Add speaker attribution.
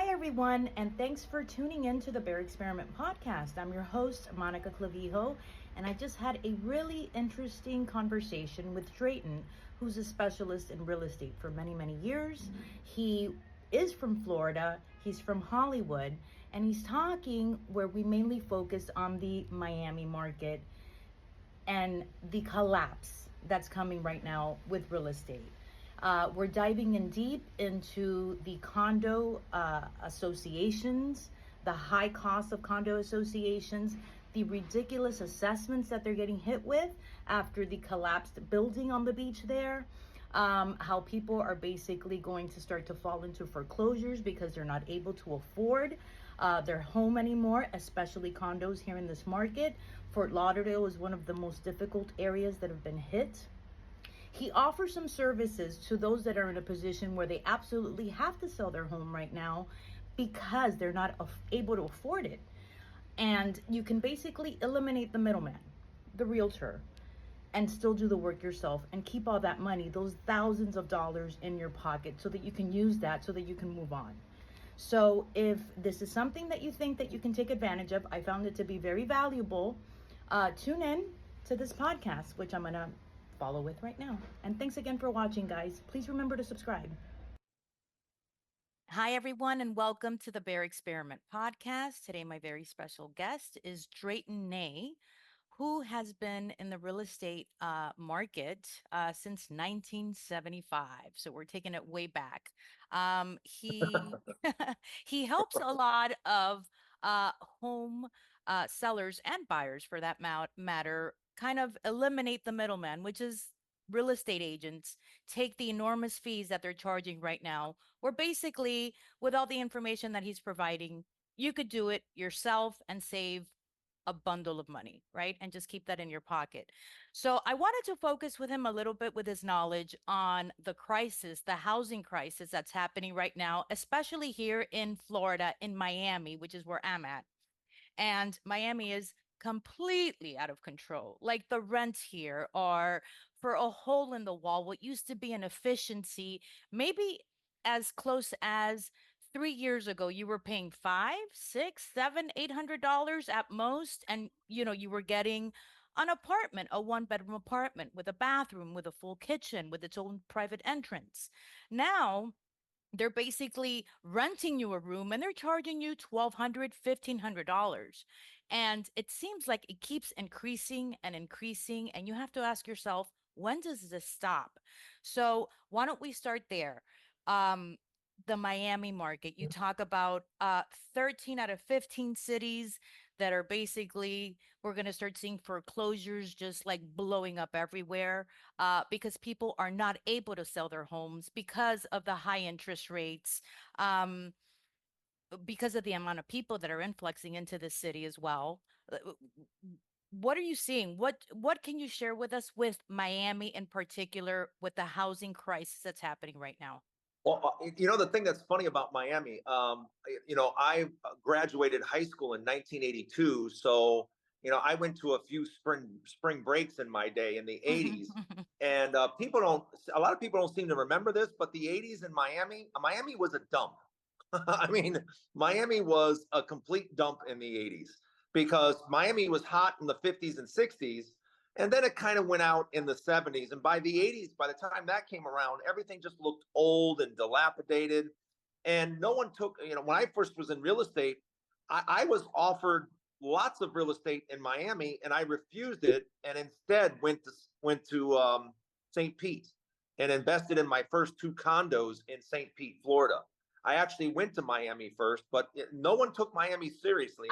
Speaker 1: everyone, and thanks for tuning in to the Bear Experiment podcast. I'm your host, Monica Clavijo, and I just had a really interesting conversation with Drayton, who's a specialist in real estate for many, many years. He is from Florida, he's from Hollywood, and he's talking where we mainly focus on the Miami market and the collapse that's coming right now with real estate. We're diving in deep into the condo associations, the high cost of condo associations, the ridiculous assessments that they're getting hit with after the collapsed building on the beach there, how people are basically going to start to fall into foreclosures because they're not able to afford their home anymore, especially condos here in this market. Fort Lauderdale is one of the most difficult areas that have been hit. He offers some services to those that are in a position where they absolutely have to sell their home right now because they're not able to afford it. And you can basically eliminate the middleman, the realtor, and still do the work yourself and keep all that money, those thousands of dollars in your pocket, so that you can use that so that you can move on. So if this is something that you think that you can take advantage of, I found it to be very valuable. Tune in to this podcast, which I'm going to follow with right now. And thanks again for watching, guys. Please remember to subscribe. Hi, everyone, and welcome to the Bear Experiment podcast. Today, my very special guest is Drayton Nay, who has been in the real estate market since 1975. So we're taking it way back. He he helps a lot of home sellers and buyers, for that matter, kind of eliminate the middleman, which is real estate agents take the enormous fees that they're charging right now, where basically, with all the information that he's providing, you could do it yourself and save a bundle of money, right? And just keep that in your pocket. So I wanted to focus with him a little bit with his knowledge on the crisis, the housing crisis that's happening right now, especially here in Florida, in Miami, which is where I'm at. And Miami is completely out of control. Like, the rents here are for a hole in the wall. What used to be an efficiency, maybe as close as 3 years ago, you were paying five, six, seven, $800 at most, and you were getting an apartment, a one-bedroom apartment with a bathroom, with a full kitchen, with its own private entrance. Now they're basically renting you a room and they're charging you $1,200, $1,500. And it seems like it keeps increasing and increasing. And you have to ask yourself, when does this stop? So why don't we start there? The Miami market, you talk about 13 out of 15 cities that are basically, we're going to start seeing foreclosures just like blowing up everywhere because people are not able to sell their homes because of the high interest rates, because of the amount of people that are influxing into the city as well. What are you seeing? What can you share with us with Miami in particular, with the housing crisis that's happening right now?
Speaker 2: Well, the thing that's funny about Miami, I graduated high school in 1982. So, I went to a few spring breaks in my day in the 80s. And a lot of people don't seem to remember this, but the 80s in Miami was a dump. I mean, Miami was a complete dump in the 80s because Miami was hot in the 50s and 60s. And then it kind of went out in the 70s. And by the 80s, by the time that came around, everything just looked old and dilapidated. And no one took, when I first was in real estate, I was offered lots of real estate in Miami and I refused it and instead went to St. Pete and invested in my first two condos in St. Pete, Florida. I actually went to Miami first, but no one took Miami seriously.